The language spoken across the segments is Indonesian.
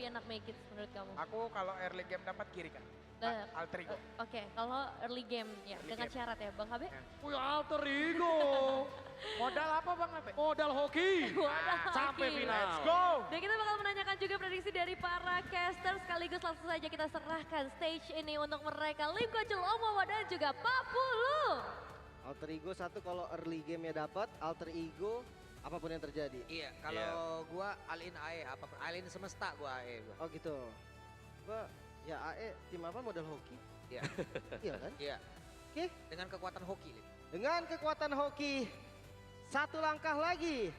lebih enak make it menurut kamu? Aku kalau early game dapat kiri kan. Nah, Alter ego. Oke, kalau early game ya Early dengan game. syarat ya Bang Habe. Wih, alter ego. Modal apa Bang Ape? Modal hoki. Wadah, Sampai hoki. final. Let's go. Dan kita bakal menanyakan juga prediksi dari para caster sekaligus langsung saja kita serahkan stage ini untuk mereka. Lim Kocul, Omowa dan juga Papulu. Alter ego satu kalau early game ya dapat, alter ego apapun yang terjadi. Iya, kalau gua Alin AE, apapun Alin semesta gua AE gua. Oh gitu. Gua ya AE tim apa modal hoki? Iya. Iya kan? Iya, Oke, dengan kekuatan hoki, Lin. dengan kekuatan hoki satu langkah lagi.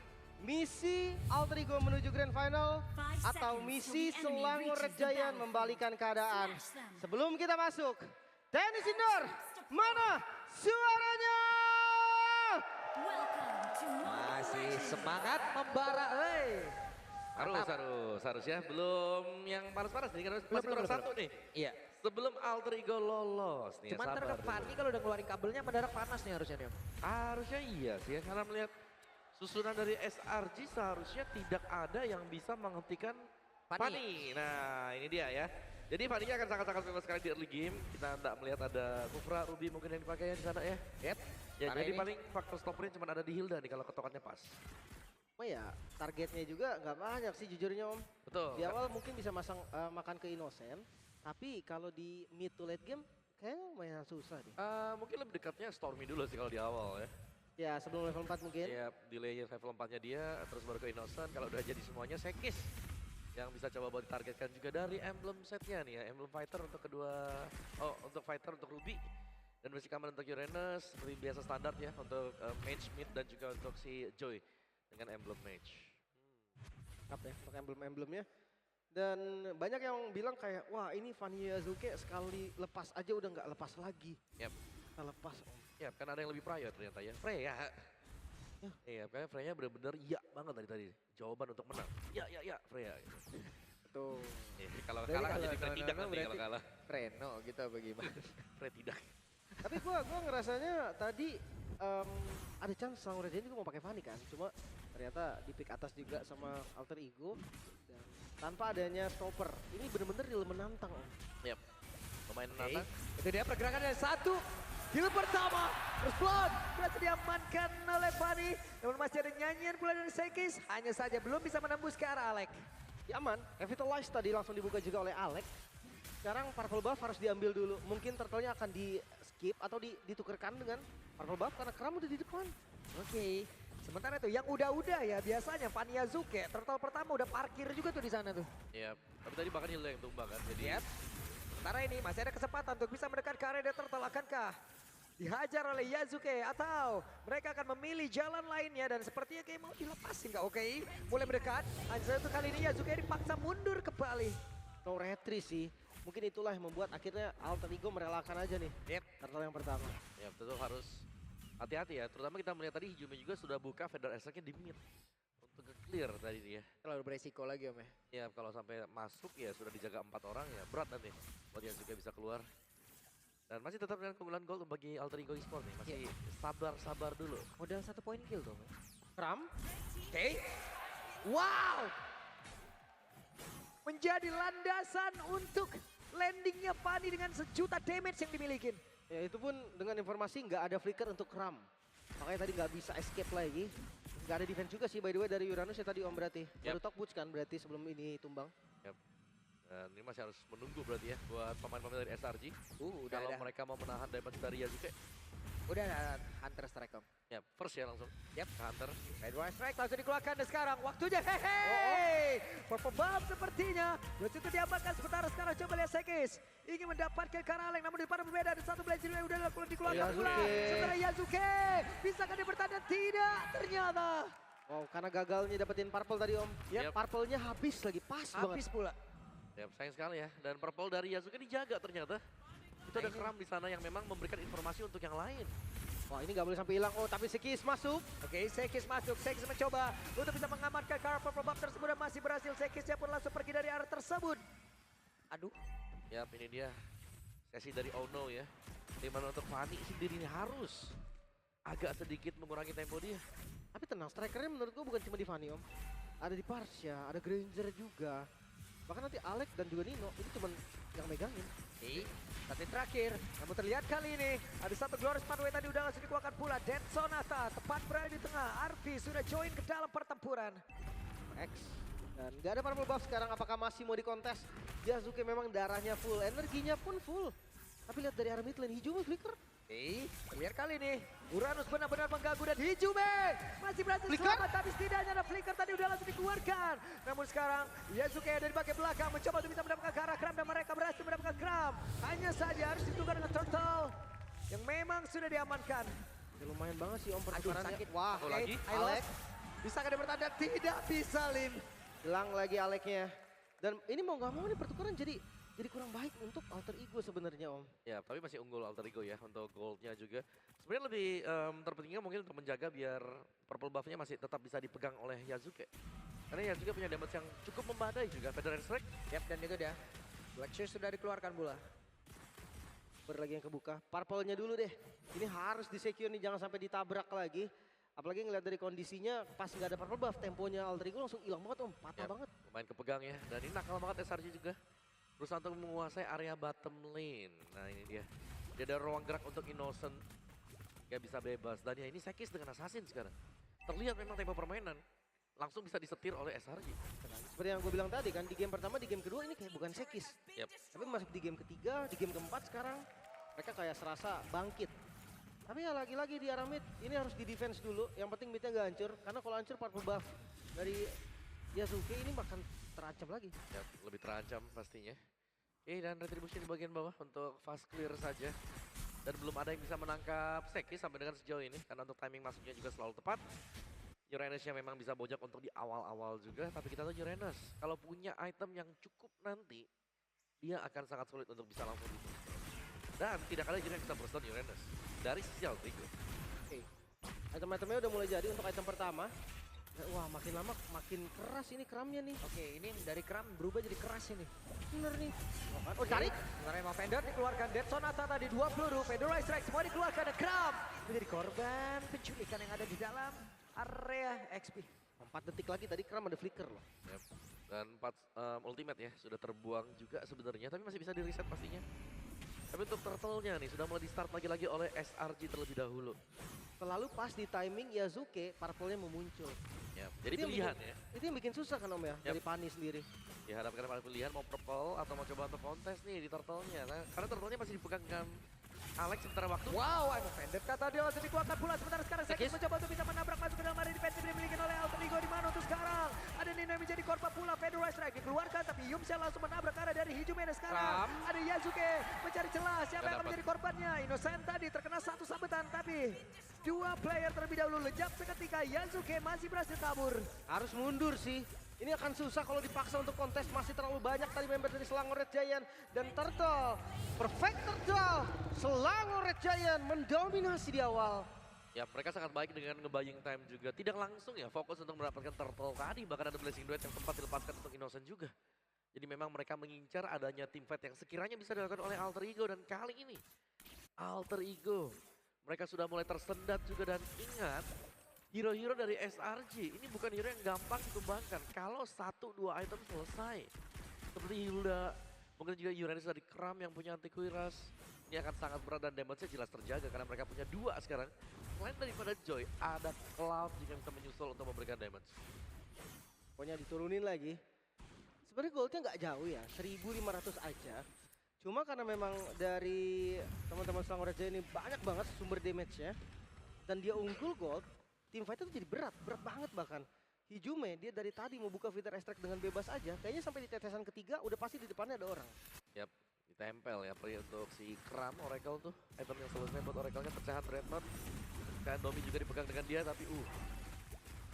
Misi alter ego menuju grand final atau misi Selangor Rejayan membalikan keadaan. Sebelum kita masuk, tenis indoor, mana suaranya? Masih semangat membara, Harus ya. Belum yang panas-panas nih, karena masih kurang satu nih. Iya. Sebelum alter ego lolos nih. Cuman sabar terhadap dulu. Fanny kalau udah ngeluarin kabelnya mendadak panas nih harusnya nih, Om. Harusnya iya sih ya, karena melihat susunan dari SRG seharusnya tidak ada yang bisa menghentikan Fanny. Fanny. Nah ini dia ya. Jadi Fanny-nya akan sangat-sangat bebas sekali di early game. Kita tidak melihat ada Kufra, Ruby mungkin yang dipakai di sana ya. Yep. Ya Karena jadi ini- paling faktor stoppernya cuma ada di Hilda nih kalau ketokannya pas. Oh ya, targetnya juga nggak banyak sih jujurnya Om. Betul. Di awal mungkin bisa makan ke Innocent, tapi kalau di mid to late game kayaknya lumayan susah deh. Mungkin lebih dekatnya Stormy dulu sih kalau di awal ya. Ya sebelum level 4 mungkin. Ya delay level 4-nya dia, terus baru ke Innocent. Kalau udah jadi semuanya Sekis. Yang bisa coba buat ditargetkan juga dari emblem setnya nih ya. Emblem fighter untuk untuk fighter untuk Ruby. Dan basic command untuk Uranus, seperti biasa standar ya. Untuk mage mid dan juga untuk si Joy. Dengan emblem mage. Lengkap ya untuk emblem-emblemnya. Dan banyak yang bilang kayak, wah ini Fanny Yazuke sekali lepas aja udah nggak lepas lagi. Yap. Kita lepas Om. Ya kan ada yang lebih prior ternyata ya. Freya. Iya, kayaknya Freya benar-benar iya banget tadi. Jawaban untuk menang. Ya, Freya. Tuh. Kalau Berarti kalah kalau jadi Frey tidak nanti berarti kalau kalah. Reno gitu bagaimana? Frey tidak. Tapi gua ngerasanya tadi ada chance Selangor Rejayan juga mau pakai Fanny kan. Cuma ternyata di pick atas juga sama alter ego. Dan tanpa adanya stopper. Ini bener-bener real menantang Om. Yap. Lumayan Oke, menantang. itu dia pergerakan dari satu. Kill pertama, first blood berhasil diamankan oleh Fanny. Namun masih ada nyanyian pula dari Sekis. Hanya saja belum bisa menembus ke arah Alek. Ya aman, Revitalize tadi langsung dibuka juga oleh Alex. Sekarang Purple Buff harus diambil dulu. Mungkin turtle-nya akan di skip atau ditukerkan dengan Purple Buff karena Kram udah di depan. Oke, sementara itu yang udah-udah ya biasanya Fanny Yazuke. Turtle pertama udah parkir juga tuh di sana tuh. Iya, tapi tadi bahkan Hilda yang tumbang kan. Jadi Lihat. Sementara ini masih ada kesempatan untuk bisa mendekat ke area Turtle. Akankah dihajar oleh Yazuke atau mereka akan memilih jalan lainnya dan sepertinya kayak mau dilepasin nggak? Oke, mulai mendekat. Hanya satu kali ini Yazuke dipaksa mundur kembali. No retry sih. Mungkin itulah yang membuat akhirnya Alter Ego merelakan aja nih. Yep. Turtle yang pertama. ya tentu harus hati-hati ya. Terutama kita melihat tadi Hijumi juga sudah buka Feather Attack-nya di mid. Untuk clear tadi dia. Terlalu beresiko lagi Om ya. Ya kalau sampai masuk ya sudah dijaga 4 orang ya berat nanti. Buat yang juga bisa keluar. Dan masih tetap dengan keunggulan gol bagi Alter Ego Esports nih. Masih sabar-sabar dulu. Modal 1 poin kill tuh. Kram. Oke. Wow. Menjadi landasan untuk landingnya Fanny dengan sejuta damage yang dimiliki. Ya itu pun dengan informasi nggak ada flicker untuk Kram. Makanya tadi nggak bisa escape lagi. Nggak ada defense juga sih by the way dari Uranus ya tadi Om berarti. Baru talk boots kan berarti sebelum ini tumbang. Yap. Dan ini masih harus menunggu berarti ya buat pemain-pemain dari SRG. Udah Kalau ada. mereka mau menahan damage dari Yazuke. Udah ada Hunter Strike Om. Ya first ya langsung. Yap. Ke Hunter. Red Wire Strike langsung dikeluarkan dan sekarang waktunya hehehe. Purple Buff sepertinya. Terus itu diamankan sementara sekarang coba lihat Sekis. Ingin mendapatkan Karaleng namun di depan berbeda. Ada satu blade yang udah dikeluarkan pula. Yazuke. Sementara Yazuke. Bisakah dia bertanda? Tidak ternyata. Wow karena gagalnya dapetin purple tadi Om. Ya Yep. purple-nya habis lagi pas Habis banget. pula. Ya sayang sekali ya. Dan purple dari Yazuke dijaga ternyata. Itu ada Kram di sana yang memang memberikan informasi untuk yang lain. Wah ini nggak boleh sampai hilang. Oh tapi Sekis masuk. Oke, Sekis masuk. Sekis mencoba untuk bisa mengamankan Karl Purple Buff tersebut dan masih berhasil. Sekisnya pun langsung pergi dari arah tersebut. Aduh. Yap ini dia sesi dari Ono ya. Dimana untuk Fanny sendiri ini harus agak sedikit mengurangi tempo dia. Tapi tenang, strikernya menurut gua bukan cuma di Fanny Om. Ada di Parsha, ada Granger juga. Bahkan nanti Alex dan juga Nino ini cuman yang megangin. Tapi terakhir, namun terlihat kali ini ada satu Glorious Pathway tadi udah langsung dikeluarkan pula. Dead Sonata tepat berada di tengah. Arfi sudah join ke dalam pertempuran. X. Dan gak ada purple buff sekarang, apakah masih mau dikontes? Yasuke memang darahnya full, energinya pun full. Tapi lihat dari arah mid lane, Hijume flicker. Terlihat kali ini Uranus benar-benar mengganggu dan Hijume masih berhasil Flicker? selamat, tapi setidaknya ada flicker tadi udah langsung dikeluarkan. Namun sekarang Yasuke dari bagian belakang mencoba untuk bisa mendapatkan ke arah Kram dan mereka berhasil mendapatkan Kram. Hanya saja harus ditukar dengan Turtle yang memang sudah diamankan. Ya, lumayan banget sih om Aduh pertukarannya. sakit. Wah, Satu lagi. Alex. Bisa ada bertanda? Tidak bisa Lim. hilang lagi Aleknya. Dan ini mau gak mau nih pertukaran jadi kurang baik untuk Alter Ego sebenarnya om. Ya, tapi masih unggul Alter Ego ya untuk goldnya juga. Sebenarnya lebih terpentingnya mungkin untuk menjaga biar purple buffnya masih tetap bisa dipegang oleh Yasuke. Karena Yasuke punya damage yang cukup membadai juga. Federer Strike. Yap, dan itu dia. Black Shoes sudah dikeluarkan pula. Lagi yang kebuka. Purple-nya dulu deh. Ini harus di-secure nih, jangan sampai ditabrak lagi. Apalagi ngeliat dari kondisinya pas nggak ada purple buff, temponya Alter Ego langsung hilang banget om, patah Ya, banget. lumayan kepegang ya. Dan ini nakal banget SRG juga. Berusaha untuk menguasai area bottom lane. Nah ini dia. Dia ada ruang gerak untuk Innocent. Gak bisa bebas. Dan ya ini Sekis dengan Assassin sekarang. Terlihat memang tempo permainan. Langsung bisa disetir oleh SRG. Seperti yang gue bilang tadi kan, di game pertama, di game kedua ini kayak bukan Sekis. Yap. Tapi masuk di game ketiga, di game keempat sekarang mereka kayak serasa bangkit. Tapi ya lagi-lagi di arah mid, ini harus di defense dulu. Yang penting midnya nggak hancur, karena kalau hancur purple buff dari Yasuke ini bahkan terancam lagi. Ya, lebih terancam pastinya. Oke, dan retribution di bagian bawah untuk fast clear saja. Dan belum ada yang bisa menangkap Sekis sampai dengan sejauh ini. Karena untuk timing masuknya juga selalu tepat. Uranusnya memang bisa bojok untuk di awal-awal juga. Tapi kita tahu Uranus, kalau punya item yang cukup nanti, dia akan sangat sulit untuk bisa langsung di dan tidak ada yang bisa burst down Uranus dari sisi Alter Ego. Oke, item-itemnya udah mulai jadi untuk item pertama. Wah, makin lama makin keras ini Kramnya nih. Oke, ini dari Kram berubah jadi keras ini. Bener nih. Oh, tarik. Sebenarnya emang Fender dikeluarkan. Dead Sonata tadi 2 peluru. Federer Strike semua dikeluarkan. Dan Kram menjadi korban penculikan yang ada di dalam area XP. 4 detik lagi tadi Kram ada flicker loh. Yep. Dan 4 ultimate ya sudah terbuang juga sebenarnya, tapi masih bisa di reset pastinya. Tapi untuk turtle-nya nih sudah mulai di start lagi oleh SRG terlebih dahulu. Selalu pas di timing Yasuke, purple-nya mau muncul. Yep. Jadi Itu yang pilihan bikin- ya. Itu yang bikin susah kan om ya, dari Pani sendiri. Dihadapkan pada pilihan mau purple atau mau coba untuk kontes nih di turtle-nya. Nah, karena turtle-nya masih dipegang dengan Alex sementara waktu. Wow, emang Fender kata dia langsung dikeluarkan pula. Sementara sekarang Sekis mencoba untuk bisa menabrak masuk ke dalam area defensif yang dimiliki oleh Alter Ego. Di mana untuk sekarang ada Nino yang menjadi korban pula. Federer Strike dikeluarkan, tapi Yumsha langsung menabrak arah dari Hijume. Dan sekarang ada Yasuke mencari celah. Siapa yang akan menjadi korbannya? Innocent tadi terkena satu sabetan, tapi 2 player terlebih dahulu lejap seketika. Yasuke masih berhasil kabur. Harus mundur sih. Ini akan susah kalau dipaksa untuk kontes, masih terlalu banyak tadi member dari Selangor Red Giant. Dan Turtle, perfect Turtle, Selangor Red Giant mendominasi di awal. Ya mereka sangat baik dengan nge-buying time juga. Tidak langsung ya fokus untuk mendapatkan turtle tadi. Bahkan ada blessing duet yang sempat dilepaskan untuk Innocent juga. Jadi memang mereka mengincar adanya team fight yang sekiranya bisa dilakukan oleh Alter Ego. Dan kali ini Alter Ego mereka sudah mulai tersendat juga. Dan ingat hero-hero dari SRG ini bukan hero yang gampang ditumbangkan. Kalau 1-2 item selesai. Seperti Hilda, mungkin juga Uranus dari Kram yang punya anti kuiras. Ini akan sangat berat dan damage-nya jelas terjaga karena mereka punya 2 sekarang. Selain daripada Joy, ada Cloud juga bisa menyusul untuk memberikan damage. Pokoknya diturunin lagi. Sebenarnya goldnya nggak jauh ya, 1.500 aja. Cuma karena memang dari teman-teman Selangor Red Giant ini banyak banget sumber damage-nya. Dan dia unggul gold, team fight itu jadi berat banget bahkan. Hijume dia dari tadi mau buka fitur extract dengan bebas aja, kayaknya sampai di tetesan ketiga udah pasti di depannya ada orang. Yap, ditempel ya perih untuk si Kram Oracle tuh. Item yang selesai buat Oracle-nya pecahan Dreadnought. Dan Domi juga dipegang dengan dia tapi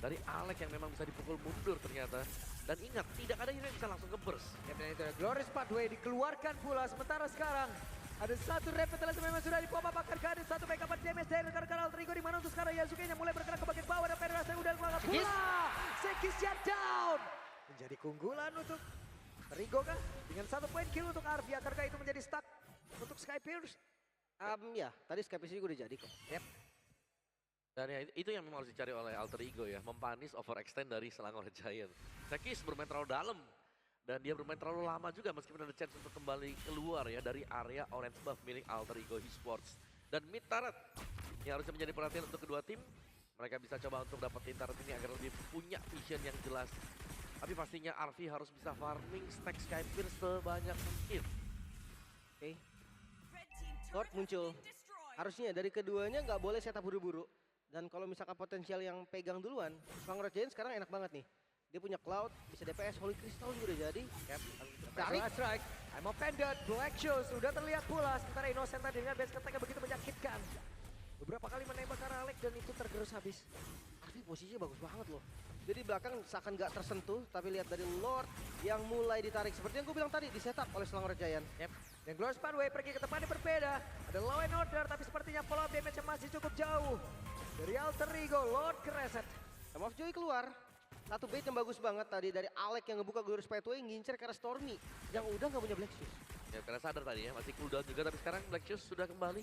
dari Alex yang memang bisa dipukul mundur ternyata. Dan ingat, tidak ada hero yang bisa langsung nge-burst. Ya, dan itu Glorious Pathway dikeluarkan pula. Sementara sekarang ada satu revitalisasi memang sudah dipop-up akan ada satu backup damage dari rekan-rekan Alter Ego. Di mana untuk sekarang Yasuke-nya mulai bergerak ke bagian bawah dan Federasi udah keluarkan pula. Sekis shutdown. Menjadi keunggulan untuk Rigo kah? Dengan 1 poin kill untuk Arfi. Akankah itu menjadi stuck untuk Sky Pierce? Ya, tadi Skype juga udah jadi kok. Yep. Dan ya, itu yang memang harus dicari oleh Alter Ego ya. Mempanis overextend dari Selangor Giant. Sekis bermain terlalu dalam. Dan dia bermain terlalu lama juga meskipun ada chance untuk kembali keluar ya dari area orange buff milik Alter Ego Esports. Dan mid turret yang harusnya menjadi perhatian untuk kedua tim. Mereka bisa coba untuk dapetin turret ini agar lebih punya vision yang jelas. Tapi pastinya Arfi harus bisa farming stack Skypierce sebanyak mungkin. Oke. Lord muncul. Harusnya dari keduanya nggak boleh setup buru-buru. Dan kalau misalkan potensial yang pegang duluan, Selangor Giant sekarang enak banget nih. Dia punya Cloud, bisa DPS, Holy Crystal juga udah jadi. Yep. Tarik. Strike. I'm offended. Black Shoes sudah terlihat pula. Sementara Innocent tadi dengan base attack yang begitu menyakitkan. Beberapa kali menembak ke arah Alec dan itu tergerus habis. Arfi posisinya bagus banget loh. Jadi belakang seakan nggak tersentuh, tapi lihat dari Lord yang mulai ditarik. Seperti yang gue bilang tadi, di setup oleh Selangor Giant. Yep. Dan Glorious Pathway pergi ke tempat yang berbeda. Ada Law and Order tapi sepertinya follow up damage masih cukup jauh. Dari Alter Ego, Lord kereset. Time of Joy keluar. Satu bait yang bagus banget tadi dari Alec yang ngebuka Glorious Pathway ngincer ke arah Stormy yang udah nggak punya Black Shoes. Ya karena sadar tadi ya, masih cooldown juga tapi sekarang Black Shoes sudah kembali.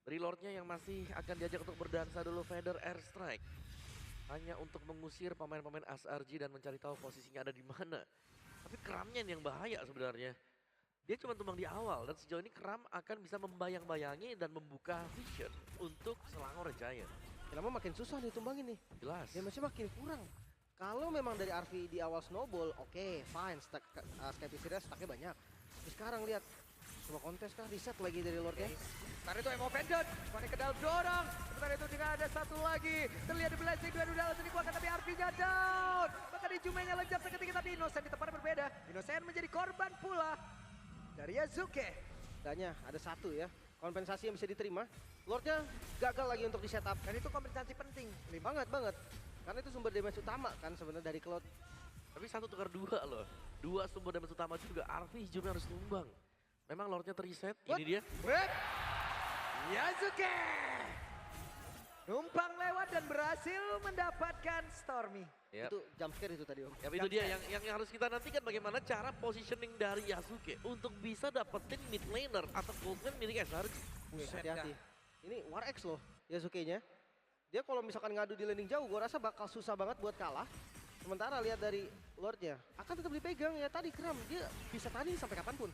Dari Lordnya yang masih akan diajak untuk berdansa dulu Feather Airstrike. Hanya untuk mengusir pemain-pemain SRG dan mencari tahu posisinya ada di mana. Tapi Kramnya yang bahaya sebenarnya. Dia cuma tumbang di awal dan sejauh ini Kram akan bisa membayang-bayangi dan membuka vision untuk Selangor Giant. Kenapa makin susah nih tumbangin nih? Jelas. Damage-nya makin kurang. Kalau memang dari Arfi di awal snowball, oke, fine, Skypierce stacknya banyak. Tapi sekarang lihat, semua kontes kah reset lagi dari Lordnya. Sementara itu I'm offended. Pakai ke dalam dorong. Sementara itu juga ada satu lagi. Terlihat di blessing dan udah langsung dikeluarkan tapi Arfi-nya down. Maka di Jumenya lejap seketika tapi Innocent di tempat berbeda. Innocent menjadi korban pula dari Yazuke. Tanya, ada satu ya, kompensasi yang bisa diterima. Lordnya gagal lagi untuk di setup. Dan itu kompensasi penting. Banget. Karena itu sumber damage utama kan sebenarnya dari Cloud. Tapi satu tukar dua loh. Dua sumber damage utama juga. Arfi hijaunya harus tumbang. Memang Lordnya terreset. What? Ini dia. Rip. Yazuke. Numpang lewat dan berhasil mendapatkan Stormy. Yap. Itu jump scare itu tadi Om. Ya, itu dia yang harus kita nantikan bagaimana cara positioning dari Yasuke untuk bisa dapetin mid laner atau goldman milik SRG. Hati-hati. Ini War X loh Yasuke-nya. Dia kalau misalkan ngadu di landing jauh, gue rasa bakal susah banget buat kalah. Sementara lihat dari Lordnya, akan tetap dipegang ya tadi Kram. Dia bisa tanding sampai kapanpun.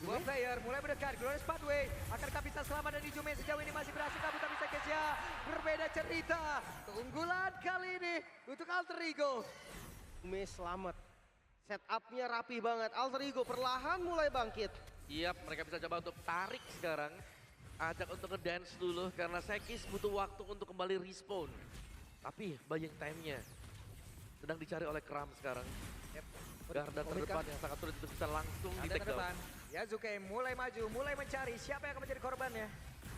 Dua player mulai mendekat, Glorious Pathway. Akankah bisa selamat dan Jume sejauh ini masih berhasil kabur tapi Sekesya berbeda cerita. Keunggulan kali ini untuk Alter Ego. Jume selamat. Setupnya rapi banget. Alter Ego perlahan mulai bangkit. Iya, mereka bisa coba untuk tarik sekarang. Ajak untuk ngedance dulu karena Sekis butuh waktu untuk kembali respawn. Tapi buying time-nya sedang dicari oleh Kram sekarang. Garda terdepan yang sangat sulit untuk bisa langsung di take down. Yazuke mulai maju, mulai mencari siapa yang akan menjadi korbannya.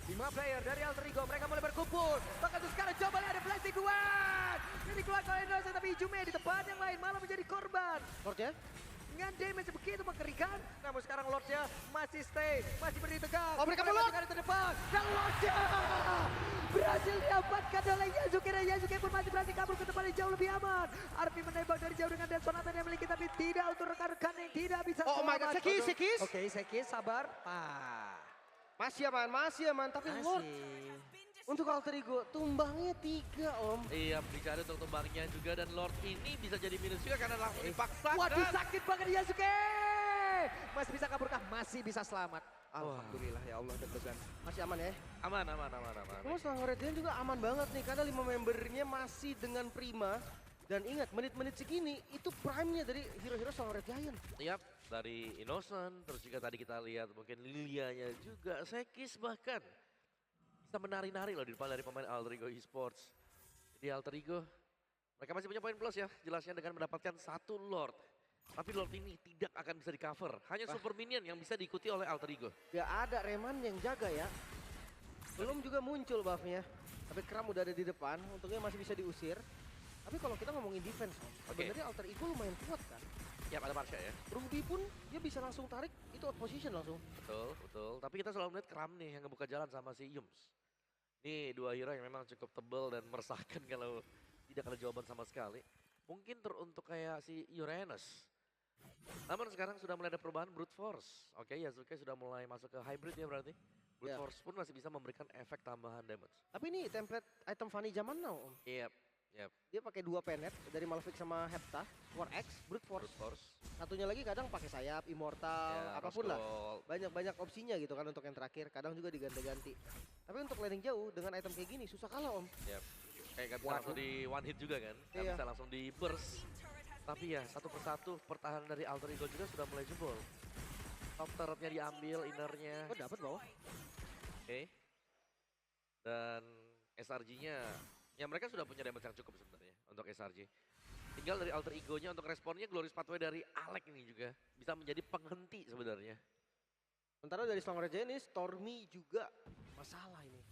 5 player dari Alter Ego, mereka mulai berkumpul. Bahkan tuh sekarang coba lihat ada blessing kuat. Jadi keluar oleh Innocent tapi Jume di tempat yang lain malah menjadi korban. Lordnya Dengan damage begitu mengerikan. Namun sekarang Lordnya masih stay, masih berdiri tegak. Oh, mereka melot. Di terdepan. Dan Lordnya berhasil didapatkan oleh Yazuke. Dan Yazuke pun masih berhasil kabur ke tempat yang jauh lebih aman. Arfi menembak dari jauh dengan Death Sonata yang memiliki tapi tidak untuk rekan-rekan yang tidak bisa Oh my god, Sekis. Oke, Sekis sabar. Masih aman. Tapi Lord untuk Alter Ego tumbangnya 3 Om. Iya, dicari untuk tumbangnya juga dan Lord ini bisa jadi minus juga karena langsung dipaksakan. Waduh, sakit banget Yazuke. Masih bisa kaburkah? Masih bisa selamat. Alhamdulillah ya Allah deg-degan. Masih aman ya. Aman. Kamu Selangor Giant juga aman banget nih karena 5 membernya masih dengan prima. Dan ingat menit-menit segini itu prime-nya dari hero-hero Selangor Giant. Yap, dari Innocent, terus juga tadi kita lihat mungkin Lilianya juga, Sekis bahkan bisa menari-nari loh di depan dari pemain Alter Ego Esports. Jadi Alter Ego, mereka masih punya poin plus ya, jelasnya dengan mendapatkan 1 Lord. Tapi Lord ini tidak akan bisa di cover, hanya super minion yang bisa diikuti oleh Alter Ego. Gak ada Reman yang jaga ya. Belum juga muncul buff-nya. Tapi Kram udah ada di depan, untungnya masih bisa diusir. Tapi kalau kita ngomongin defense, sebenarnya Alter Ego lumayan kuat kan. Ya ada Marsha ya. Ruby pun dia bisa langsung tarik, itu out position langsung. Betul. Tapi kita selalu melihat Kram nih yang ngebuka jalan sama si Yums. Ini 2 hero yang memang cukup tebal dan meresahkan kalau tidak ada jawaban sama sekali. Mungkin teruntuk kayak si Uranus. Namun sekarang sudah mulai ada perubahan Brute Force. Oke, Yasuke sudah mulai masuk ke hybrid ya berarti. Brute Ya. Force pun masih bisa memberikan efek tambahan damage. Tapi ini template item funny zaman now Om. Iya. Yap. Dia pakai 2 penet dari Malefic sama Hepta, War X, Brute Force. Brute Force. Satunya lagi kadang pakai sayap, Immortal, Ya, apapun lah. Roscoe. Banyak opsinya gitu kan untuk yang terakhir. Kadang juga diganti-ganti. Tapi untuk landing jauh dengan item kayak gini susah kalah Om. Yap. Kayak nggak bisa langsung di one hit juga kan. Nggak Iya. bisa langsung di burst. Tapi ya satu persatu pertahanan dari Alter Ego juga sudah mulai jebol. Top turretnya diambil, innernya. Oh dapat bawah. Oke. Dan SRG-nya, ya mereka sudah punya damage yang cukup sebenarnya untuk SRG. Tinggal dari Alter Ego-nya untuk responnya Glorious Pathway dari Alec ini juga bisa menjadi penghenti sebenarnya. Sementara dari Slang Raja ini Stormy juga masalah ini.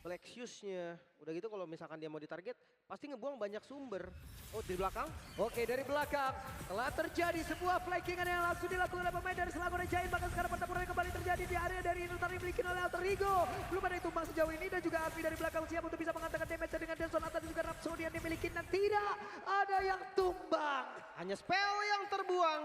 Flexius-nya, udah gitu kalau misalkan dia mau ditarget, pasti ngebuang banyak sumber. Oh di belakang, Oke, dari belakang telah terjadi sebuah flankingan yang langsung dilakukan oleh pemain dari Selangor Giant. Bahkan sekarang pertempuran kembali terjadi di area dari Inutar dimiliki oleh Alter Ego. Belum ada yang tumbang sejauh ini dan juga Alfi dari belakang siap untuk bisa mengatakan damage dengan Denson atas juga Rhapsody yang dimiliki dan tidak ada yang tumbang. hanya spell yang terbuang.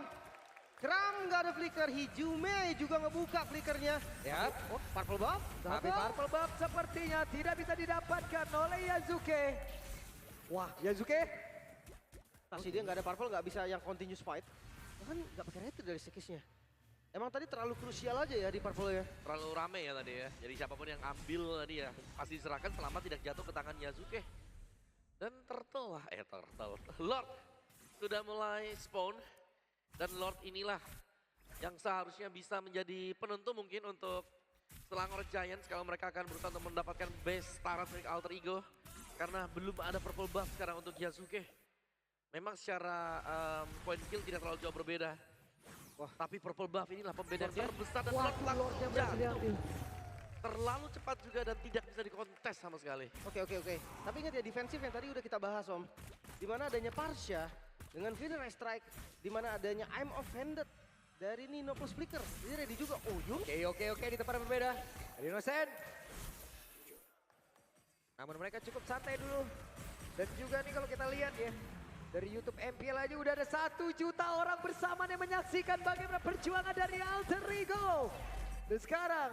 Kram nggak ada flicker, Hijume juga ngebuka flickernya. Ya, Oh, purple buff, tapi gagal. Purple Buff sepertinya tidak bisa didapatkan oleh Yazuke. Wah, Yazuke Pasti dia nggak ada purple, nggak bisa yang continuous fight. Bahkan nggak pakai retreat dari sekisnya. Emang tadi terlalu krusial aja ya di purple ya. Terlalu rame ya tadi ya. Jadi siapapun yang ambil tadi ya pasti diserahkan selama tidak jatuh ke tangan Yasuke. Dan Turtle lah, Turtle. Lord sudah mulai spawn. Dan Lord inilah yang seharusnya bisa menjadi penentu mungkin untuk Selangor Giants kalau mereka akan berusaha untuk mendapatkan base turret milik Alter Ego. Karena belum ada purple buff sekarang untuk Yasuke. Memang secara point kill tidak terlalu jauh berbeda. Wah, tapi purple buff inilah pembeda yang terbesar dan Wah, mutlak Lordnya berhasil jatuh. diambil. Terlalu cepat juga dan tidak bisa dikontes sama sekali. Oke. Tapi ingat ya defensif yang tadi udah kita bahas Om. Dimana adanya Parsha dengan Vinera Strike. Dimana adanya I'm Offended dari Nino plus Flicker. Jadi ready juga. Oh Yung. Oke, di tempat yang berbeda. Ada Innocent. Namun mereka cukup santai dulu. Dan juga nih kalau kita lihat ya. Dari YouTube MPL aja udah ada 1 juta orang bersamaan yang menyaksikan bagaimana perjuangan dari Alter Ego. Dan sekarang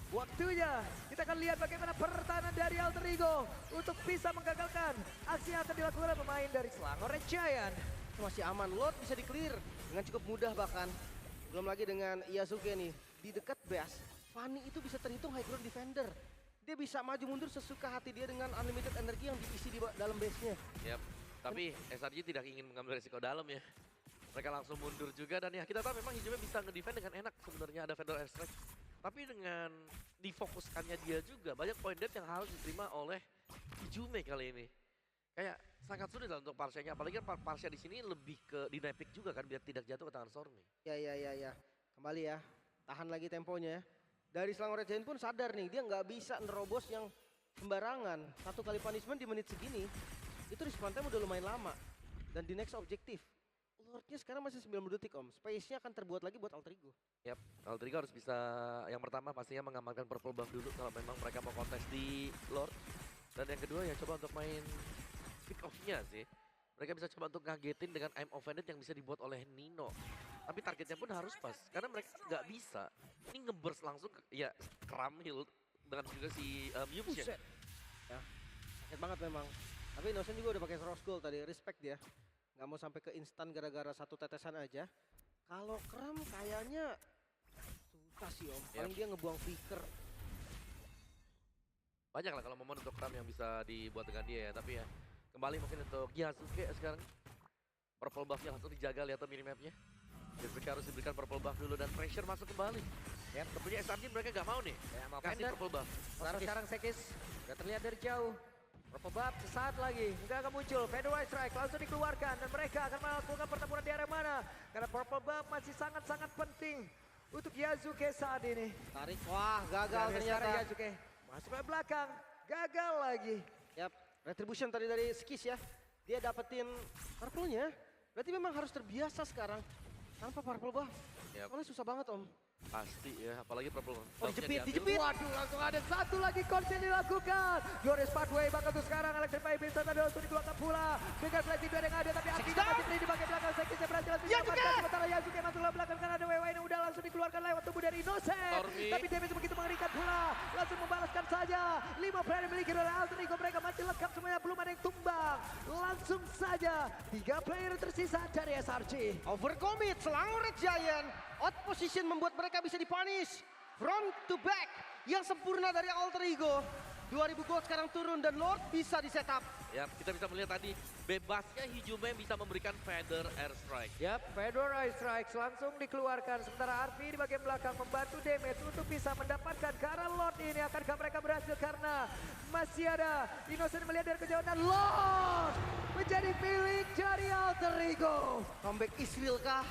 waktunya kita akan lihat bagaimana pertahanan dari Alter Ego untuk bisa menggagalkan aksi yang akan dilakukan oleh pemain dari Selangor Giant. Masih aman. Lord bisa di-clear dengan cukup mudah bahkan. Belum lagi dengan Yasuke nih. Di dekat base, Fanny itu bisa terhitung high ground defender. Dia bisa maju mundur sesuka hati dia dengan unlimited energi yang diisi di dalam base-nya. Yap. Tapi SRG tidak ingin mengambil resiko dalam ya. Mereka langsung mundur juga dan ya kita tahu memang Hijume bisa nge-defend dengan enak sebenarnya ada Vendor Airstrike. Tapi dengan difokuskannya dia juga banyak point death yang harus diterima oleh Hijume kali ini. Kayak sangat sulit lah untuk Parsha-nya. Apalagi kan Parsha di sini lebih ke dynamic juga kan biar tidak jatuh ke tangan Stormy. Ya. Kembali ya. Tahan lagi temponya ya. Dari Selangor Giant pun sadar nih, dia nggak bisa nerobos yang sembarangan. 1 kali punishment di menit segini, itu respawn time udah lumayan lama. Dan di next objektif, Lordnya sekarang masih 90 detik Om. Space-nya akan terbuat lagi buat Alter Ego. Yap, Alter Ego harus bisa yang pertama pastinya mengamankan purple buff dulu kalau memang mereka mau kontes di Lord. Dan yang kedua ya coba untuk main pick off-nya sih. Mereka bisa coba untuk ngagetin dengan I'm Offended yang bisa dibuat oleh Nino. Tapi targetnya pun harus pas, karena mereka nggak bisa. Ini nge-burst langsung, ya Kramil dengan juga si Mewtwo. Buset. Ya, sakit banget memang. Tapi Innocent juga udah pakai Rose Gold tadi, respect dia. Nggak mau sampai ke instan gara-gara 1 tetesan aja. Kalau Kram kayaknya susah sih Om. Paling dia ngebuang flicker. Banyak lah kalau momen untuk Kram yang bisa dibuat dengan dia ya, tapi ya kembali mungkin untuk Yasuke sekarang. Purple buff-nya langsung dijaga, lihat minimapnya. Yasuke harus diberikan purple buff dulu dan pressure masuk kembali. Ya, tentunya SRG mereka nggak mau nih Ya, mau kasih Fender. purple buff. Sekarang Sekis udah terlihat dari jauh. Purple Buff sesaat lagi nggak akan muncul. Federal Strike langsung dikeluarkan dan mereka akan melakukan pertempuran di area mana? Karena Purple Buff masih sangat-sangat penting untuk Yasuke saat ini. Tarik, wah gagal Dan ternyata. sekarang Yasuke masuk ke belakang, gagal lagi. Yap, retribution tadi dari Skis ya. Dia dapetin purple-nya. Berarti memang harus terbiasa sekarang. Tanpa purple buff. Yap. Soalnya susah banget Om. Pasti ya, apalagi purple Oh buff-nya dijepit. Waduh, langsung ada satu lagi course yang dilakukan. Glorious Pathway bakal tuh sekarang Electrify Beam tadi langsung dikeluarkan pula. Bigger Flash yang ada tapi akhirnya masih terjadi di bagian belakang. Sekis yang berhasil langsung diamankan. Sementara Yasuke masuk ke belakang karena ada WW yang udah langsung dikeluarkan lewat tubuh dari Innocent. Stormy. Tapi damage begitu mengerikan pula. Langsung membalaskan saja. 5 player dimiliki oleh Alter Ego. Mereka masih lengkap semuanya, belum ada yang tumbang. hanya 3 player tersisa dari SRG. Overcommit, Selangor Red Giant. Out position membuat mereka bisa dipunish. Front to back yang sempurna dari Alter Ego. 2000 gold sekarang turun dan Lord bisa di-setup. Ya, kita bisa melihat tadi bebasnya Hijume bisa memberikan Feather Airstrike. Yap, Fedor Strikes langsung dikeluarkan. Sementara Arfi di bagian belakang membantu damage untuk bisa mendapatkan ke arah Lord ini. Akankah mereka berhasil karena masih ada Innocent melihat dari kejauhan dan Lord menjadi milik dari Alter Ego. Comeback Israel kah?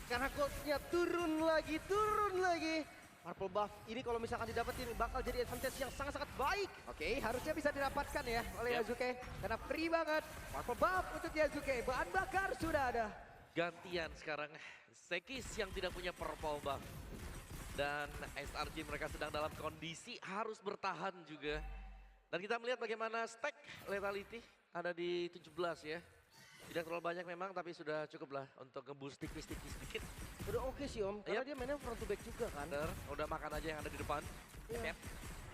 Karena goldnya turun lagi. Purple buff ini kalau misalkan didapetin bakal jadi advantage yang sangat-sangat baik. Oke, harusnya bisa didapatkan ya oleh Yap. Yasuke. Karena free banget. Purple buff untuk Yasuke. Bahan bakar sudah ada. Gantian sekarang Sekis yang tidak punya purple buff. Dan SRG mereka sedang dalam kondisi harus bertahan juga. Dan kita melihat bagaimana stack lethality ada di 17 ya. Tidak terlalu banyak memang tapi sudah cukup lah untuk nge-boost tipis-tipis dikit. Udah oke sih Om, karena Yap. dia mainnya front to back juga kan. Bener, udah makan aja yang ada di depan. Iya. Yep.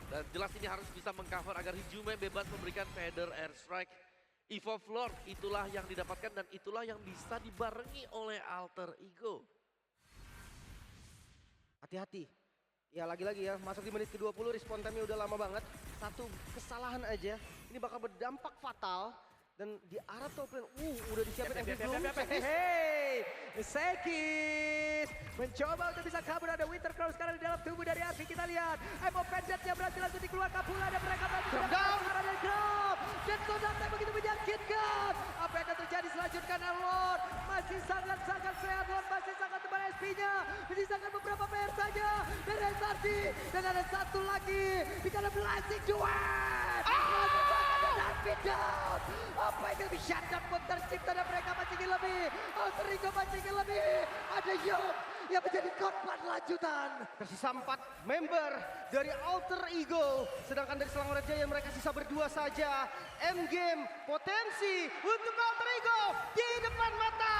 Dan jelas ini harus bisa mengcover agar Hijume bebas memberikan Feather Airstrike. Evolve Lord itulah yang didapatkan dan itulah yang bisa dibarengi oleh Alter Ego. Hati-hati. Ya lagi-lagi ya, masuk di menit ke-20 respon time-nya udah lama banget. Satu kesalahan aja, ini bakal berdampak fatal. Dan di arah top lane, udah disiapin Angry Bloom. Hey, Sekis mencoba untuk bisa kabur. Ada Winter Crown sekarang di dalam tubuh dari Arfi. Kita lihat, Emo Pendantnya berhasil langsung dikeluarkan pula. Dan mereka berhasil Down. arah dari Grab. Dan kontaknya begitu menyakitkan. Apa yang akan terjadi selanjutnya? Lord masih sangat-sangat sehat. Lord masih sangat tebal SP-nya. Menyisakan beberapa player saja. Dan SRG. Dan ada satu lagi. Di kana Blazing Duet. Down. Apa yang lebih shutdown pun tercipta dan mereka masih ingin lebih. Alter Ego masih ingin lebih. Ada Yop yang menjadi korban lanjutan. Tersisa 4 member dari Alter Ego. Sedangkan dari Selangor Red Giant mereka sisa berdua saja. Endgame potensi untuk Alter Ego di depan mata.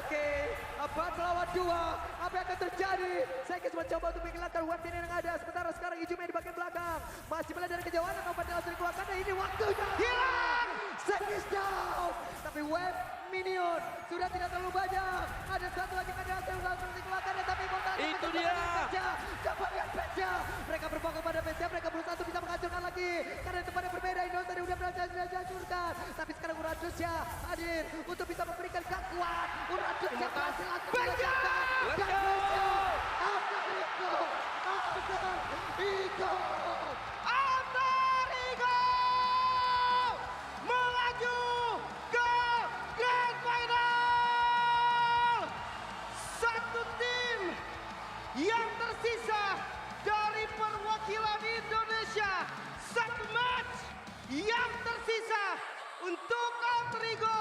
Oke, 4 lawan 2. Apa yang akan terjadi? Sekis mencoba untuk menghilangkan weapon yang ada. Sementara sekarang Hijume di bagian belakang. Masih melihat dari kejauhan. Apa yang harus dikeluarkan? Dan ini waktunya. Hilang! Sekis down. Tapi web minion sudah tidak terlalu banyak. Ada satu lagi yang langsung dikeluarkan. Tapi Itu dia. Coba lihat Peja. Mereka berfokus pada Peja. Mereka berusaha untuk bisa menghancurkan lagi. Karena tempatnya berbeda. Innocent tadi udah berhasil dihancurkan. Tapi sekarang Uranusnya hadir untuk bisa memberikan kekuatan. Uranusnya berhasil langsung dihancurkan. Let's Dan go. Peja. Alter Ego. Alter Ego. Alter Ego melaju ke Grand Final. Satu tim yang tersisa dari perwakilan Indonesia. Satu match yang tersisa untuk Alter Ego